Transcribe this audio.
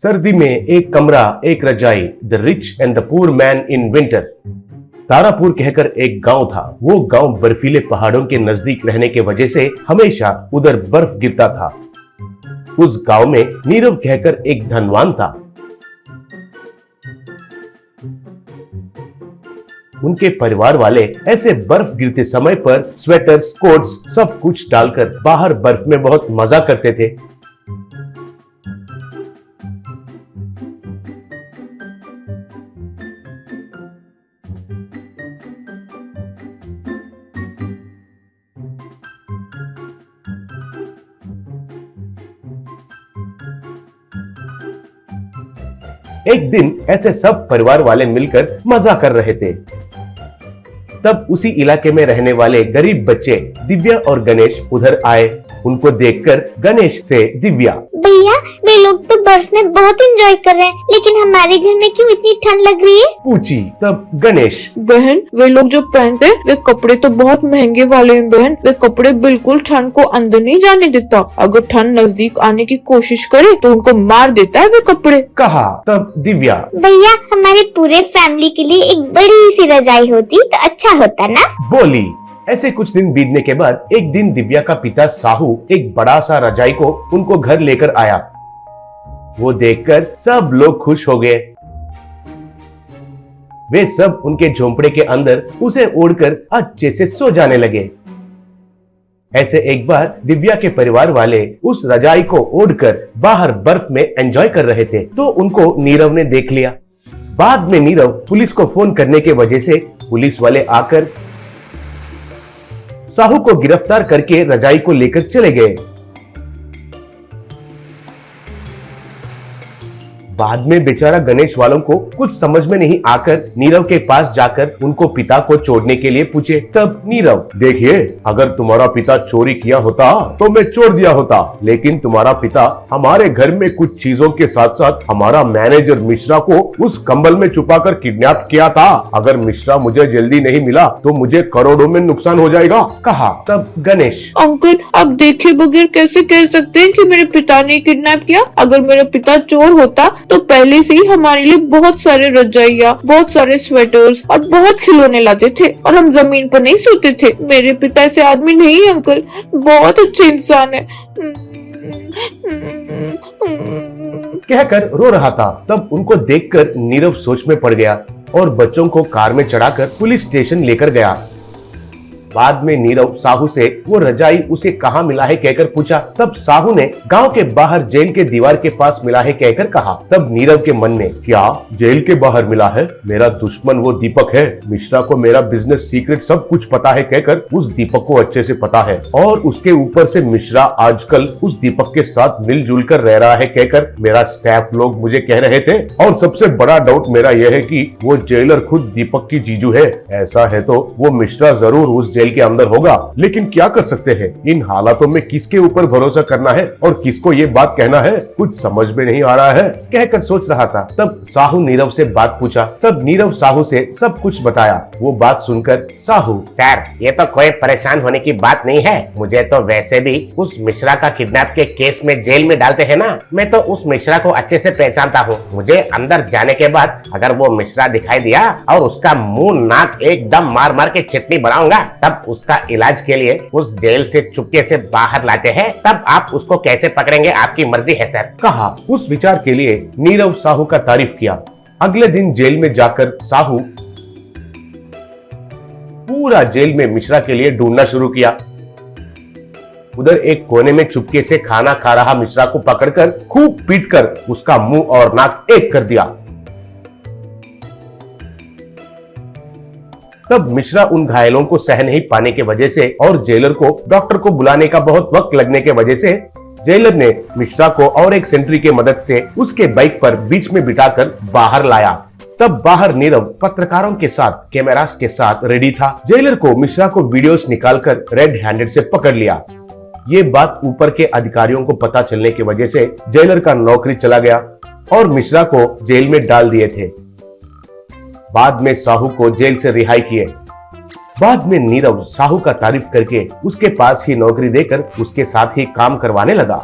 सर्दी में एक कमरा, एक रजाई, the rich and the poor man in winter. Tarapur कहकर एक गांव था। वो गांव बर्फीले पहाड़ों के नजदीक रहने के वजह से हमेशा उधर बर्फ गिरता था। उस गांव में नीरव कहकर एक धनवान था। उनके परिवार वाले ऐसे बर्फ गिरते समय पर स्वेटर्स, कोट्स सब कुछ डालकर बाहर बर्फ में बहुत मजा करते थे। एक दिन ऐसे सब परिवार वाले मिलकर मजा कर रहे थे। तब उसी इलाके में रहने वाले गरीब बच्चे दिव्या और गणेश उधर आए। उनको देखकर गणेश से दिव्या, भैया वे लोग तो बर्फ में बहुत एंजॉय कर रहे हैं, लेकिन हमारे घर में क्यों इतनी ठंड लग रही है? पूछी। तब गणेश, बहन वे लोग जो पहनते हैं वे कपड़े तो बहुत महंगे वाले हैं बहन। वे कपड़े बिल्कुल ठंड को अंदर नहीं जाने देता। अगर ठंड नजदीक आने की कोशिश करे तो उनको मार देता है वे कपड़े। कहा। तब दिव्या, भैया हमारे पूरे फैमिली के लिए एक बड़ी सी रजाई होती तो अच्छा होता ना। बोली। ऐसे कुछ दिन बीतने के बाद एक दिन दिव्या का पिता साहू एक बड़ा सा रजाई को उनको घर लेकर आया। वो देखकर सब लोग खुश हो गए। वे सब उनके झोंपड़े के अंदर उसे ओढ़कर अच्छे से सो जाने लगे। ऐसे एक बार दिव्या के परिवार वाले उस रजाई को ओढ़कर बाहर बर्फ में एंजॉय कर रहे थे तो उनको नीरव ने देख लिया। बाद में नीरव पुलिस को फोन करने के वजह से पुलिस वाले आकर साहू को गिरफ्तार करके रजाई को लेकर चले गए। बाद में बेचारा गणेश वालों को कुछ समझ में नहीं आकर नीरव के पास जाकर उनको पिता को छोड़ने के लिए पूछे। तब नीरव, देखिए अगर तुम्हारा पिता चोरी किया होता तो मैं छोड़ दिया होता, लेकिन तुम्हारा पिता हमारे घर में कुछ चीजों के साथ साथ हमारा मैनेजर मिश्रा को उस कंबल में छुपाकर किडनैप किया था। अगर मिश्रा मुझे जल्दी नहीं मिला तो मुझे करोड़ों में नुकसान हो जाएगा। कहा। तब गणेश, अंकल आप देखे बगैर कैसे कह सकते हैं कि मेरे पिता ने किडनैप किया? अगर मेरा पिता चोर होता तो पहले से ही हमारे लिए बहुत सारे रजाइयाँ, बहुत सारे स्वेटर्स और बहुत खिलौने लाते थे और हम जमीन पर नहीं सोते थे। मेरे पिता ऐसे आदमी नहीं अंकल, बहुत अच्छे इंसान है। कहकर रो रहा था। तब उनको देखकर नीरव सोच में पड़ गया और बच्चों को कार में चढ़ाकर पुलिस स्टेशन लेकर गया। बाद में नीरव साहू से वो रजाई उसे कहाँ मिला है कहकर पूछा। तब साहू ने गांव के बाहर जेल के दीवार के पास मिला है कहकर कहा। तब नीरव के मन में, क्या जेल के बाहर मिला है? मेरा दुश्मन वो दीपक है। मिश्रा को मेरा बिजनेस सीक्रेट सब कुछ पता है कहकर उस दीपक को अच्छे से पता है और उसके ऊपर से मिश्रा आजकल उस दीपक के साथ मिलजुल कर रह रहा है कहकर मेरा स्टाफ लोग मुझे कह रहे थे। और सबसे बड़ा डाउट मेरा यह है कि वो जेलर खुद दीपक की जीजू है। ऐसा है तो वो मिश्रा जरूर उस जेल के अंदर होगा, लेकिन क्या कर सकते हैं? इन हालातों में किसके ऊपर भरोसा करना है और किसको ये बात कहना है, कुछ समझ में नहीं आ रहा है कहकर सोच रहा था। तब साहू नीरव से बात पूछा। तब नीरव साहू से सब कुछ बताया। वो बात सुनकर साहू, सर ये तो कोई परेशान होने की बात नहीं है। मुझे तो वैसे भी उस मिश्रा का किडनैप के केस में जेल में डालते हैं ना, मैं तो उस मिश्रा को अच्छे से पहचानता हूँ। मुझे अंदर जाने के बाद अगर वो मिश्रा दिखाई दिया और उसका मुंह नाक एकदम मार मार के चटनी बनाऊंगा, तब उसका इलाज के लिए उस जेल से चुपके से बाहर लाते हैं। तब आप उसको कैसे पकड़ेंगे, आपकी मर्जी है सर। कहा। उस विचार के लिए नीरव साहू का तारीफ किया। अगले दिन जेल में जाकर साहू पूरा जेल में मिश्रा के लिए ढूंढना शुरू किया। उधर एक कोने में चुपके से खाना खा रहा मिश्रा को पकड़कर खूब पीटकर उसका मुंह और नाक एक कर दिया। तब मिश्रा उन घायलों को सह नहीं पाने के वजह से और जेलर को डॉक्टर को बुलाने का बहुत वक्त लगने के वजह से जेलर ने मिश्रा को और एक सेंट्री के मदद से उसके बाइक पर बीच में बिठाकर बाहर लाया। तब बाहर नीरव पत्रकारों के साथ, कैमरास के साथ रेडी था। जेलर को मिश्रा को वीडियोस निकालकर रेड हैंडेड से पकड़ लिया। ये बात ऊपर के अधिकारियों को पता चलने की वजह से जेलर का नौकरी चला गया और मिश्रा को जेल में डाल दिए थे। बाद में साहू को जेल से रिहाई किए। बाद में नीरव साहू का तारीफ करके उसके पास ही नौकरी देकर उसके साथ ही काम करवाने लगा।